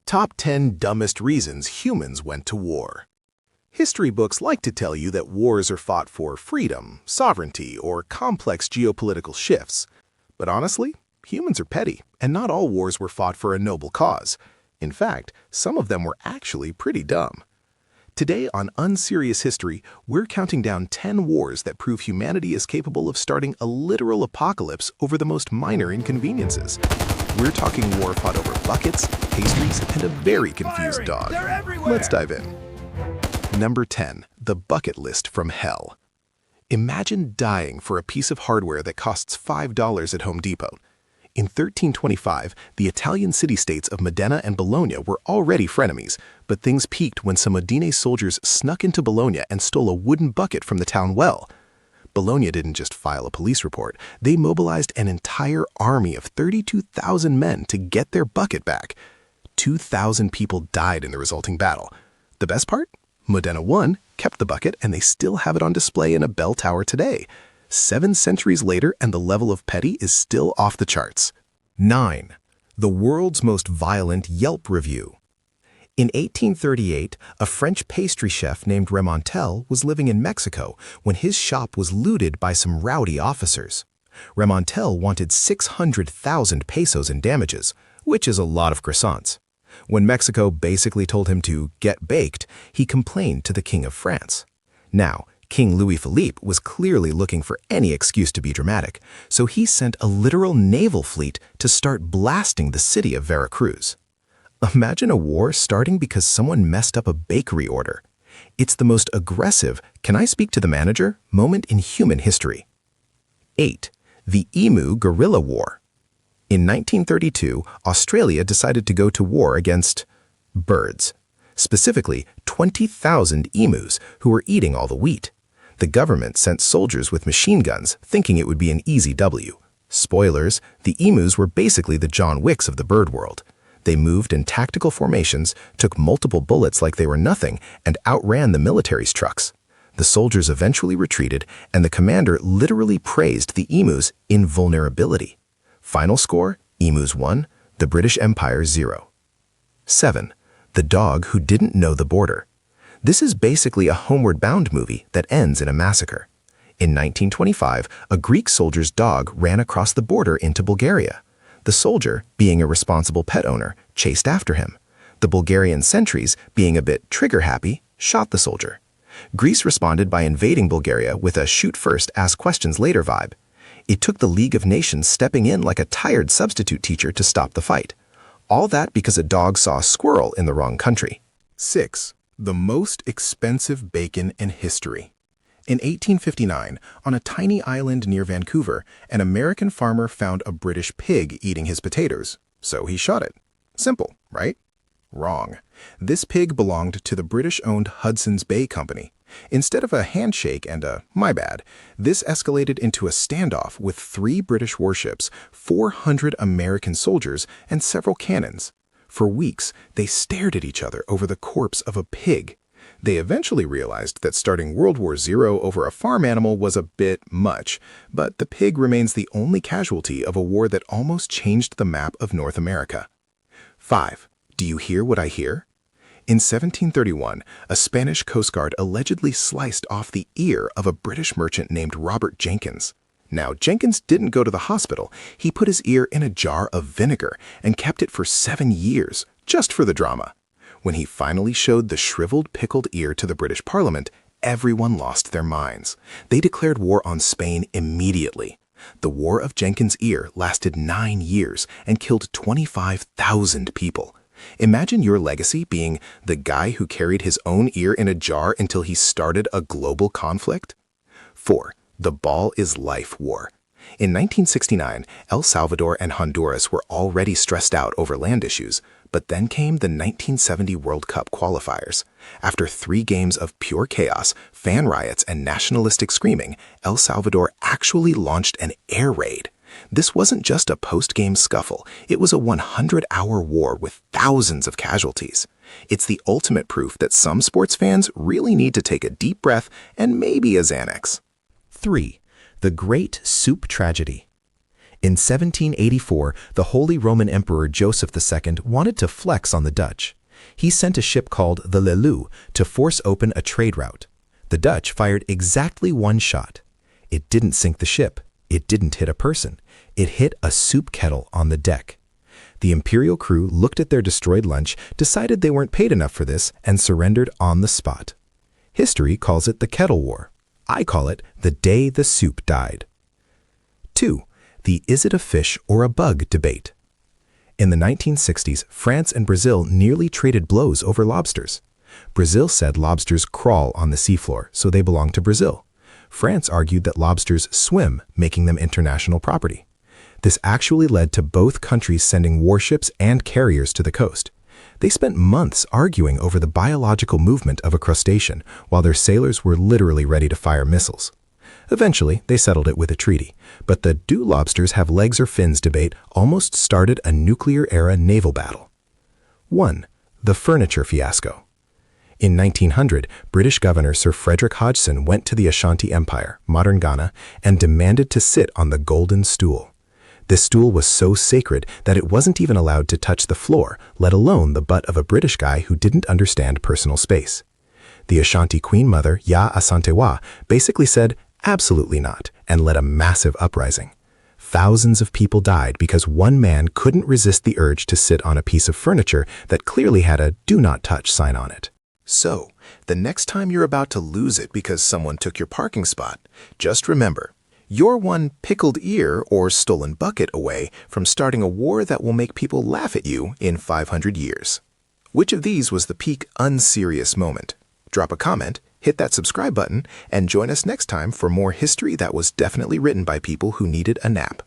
Top 10 Dumbest Reasons Humans Went to War. History books like to tell you that wars are fought for freedom, sovereignty, or complex geopolitical shifts. But honestly, humans are petty, and not all wars were fought for a noble cause. In fact, some of them were actually pretty dumb. Today on Unserious History, we're counting down 10 wars that prove humanity is capable of starting a literal apocalypse over the most minor inconveniences. We're talking war fought over buckets, pastries, and a very confused dog. Let's dive in. Number 10. The Bucket List from Hell. Imagine dying for a piece of hardware that costs $5 at Home Depot. In 1325, the Italian city-states of Modena and Bologna were already frenemies, but things peaked when some Modena soldiers snuck into Bologna and stole a wooden bucket from the town well. Bologna didn't just file a police report, they mobilized an entire army of 32,000 men to get their bucket back. 2,000 people died in the resulting battle. The best part? Modena won, kept the bucket, and they still have it on display in a bell tower today. 7 centuries later, and the level of petty is still off the charts. 9. The world's most violent Yelp review. In 1838, a French pastry chef named Remontel was living in Mexico when his shop was looted by some rowdy officers. Remontel wanted 600,000 pesos in damages, which is a lot of croissants. When Mexico basically told him to get baked, he complained to the King of France. Now, King Louis Philippe was clearly looking for any excuse to be dramatic, so he sent a literal naval fleet to start blasting the city of Veracruz. Imagine a war starting because someone messed up a bakery order. It's the most aggressive, "can I speak to the manager?" moment in human history. 8. The Emu Guerrilla War. In 1932, Australia decided to go to war against birds, specifically 20,000 emus who were eating all the wheat. The government sent soldiers with machine guns, thinking it would be an easy W. Spoilers, the emus were basically the John Wicks of the bird world. They moved in tactical formations, took multiple bullets like they were nothing, and outran the military's trucks. The soldiers eventually retreated, and the commander literally praised the emus' invulnerability. Final score, emus 1, the British Empire 0. 7. The Dog Who Didn't Know the Border. This is basically a Homeward Bound movie that ends in a massacre. In 1925, a Greek soldier's dog ran across the border into Bulgaria. The soldier, being a responsible pet owner, chased after him. The Bulgarian sentries, being a bit trigger-happy, shot the soldier. Greece responded by invading Bulgaria with a shoot-first, ask-questions-later vibe. It took the League of Nations stepping in like a tired substitute teacher to stop the fight. All that because a dog saw a squirrel in the wrong country. 6. The most expensive bacon in history. In 1859, on a tiny island near Vancouver, an American farmer found a British pig eating his potatoes, so he shot it. Simple, right? Wrong. This pig belonged to the British-owned Hudson's Bay Company. Instead of a handshake and a "my bad," this escalated into a standoff with 3 British warships, 400 American soldiers, and several cannons. For weeks, they stared at each other over the corpse of a pig. They eventually realized that starting World War II over a farm animal was a bit much, but the pig remains the only casualty of a war that almost changed the map of North America. 5. Do you hear what I hear? In 1731, a Spanish Coast Guard allegedly sliced off the ear of a British merchant named Robert Jenkins. Now, Jenkins didn't go to the hospital. He put his ear in a jar of vinegar and kept it for 7 years, just for the drama. When he finally showed the shriveled, pickled ear to the British Parliament, everyone lost their minds. They declared war on Spain immediately. The War of Jenkins' Ear lasted 9 years and killed 25,000 people. Imagine your legacy being the guy who carried his own ear in a jar until he started a global conflict. 4. The Ball is Life War. In 1969, El Salvador and Honduras were already stressed out over land issues, but then came the 1970 World Cup qualifiers. After 3 games of pure chaos, fan riots, and nationalistic screaming, El Salvador actually launched an air raid. This wasn't just a post-game scuffle, it was a 100-hour war with thousands of casualties. It's the ultimate proof that some sports fans really need to take a deep breath and maybe a Xanax. 3. The Great Soup Tragedy. In 1784, the Holy Roman Emperor Joseph II wanted to flex on the Dutch. He sent a ship called the Lelou to force open a trade route. The Dutch fired exactly one shot. It didn't sink the ship. It didn't hit a person. It hit a soup kettle on the deck. The Imperial crew looked at their destroyed lunch, decided they weren't paid enough for this, and surrendered on the spot. History calls it the Kettle War. I call it the day the soup died. 2. The is it a fish or a bug debate. In the 1960s, France and Brazil nearly traded blows over lobsters. Brazil said lobsters crawl on the seafloor, so they belong to Brazil. France argued that lobsters swim, making them international property. This actually led to both countries sending warships and carriers to the coast. They spent months arguing over the biological movement of a crustacean, while their sailors were literally ready to fire missiles. Eventually, they settled it with a treaty, but the do lobsters have legs or fins debate almost started a nuclear-era naval battle. 1. The furniture fiasco. In 1900, British Governor Sir Frederick Hodgson went to the Ashanti Empire, modern Ghana, and demanded to sit on the golden stool. This stool was so sacred that it wasn't even allowed to touch the floor, let alone the butt of a British guy who didn't understand personal space. The Ashanti Queen Mother, Ya Asantewa, basically said, absolutely not, and led a massive uprising. Thousands of people died because one man couldn't resist the urge to sit on a piece of furniture that clearly had a "do not touch" sign on it. So, the next time you're about to lose it because someone took your parking spot, just remember, you're one pickled ear or stolen bucket away from starting a war that will make people laugh at you in 500 years. Which of these was the peak unserious moment? Drop a comment, hit that subscribe button, and join us next time for more history that was definitely written by people who needed a nap.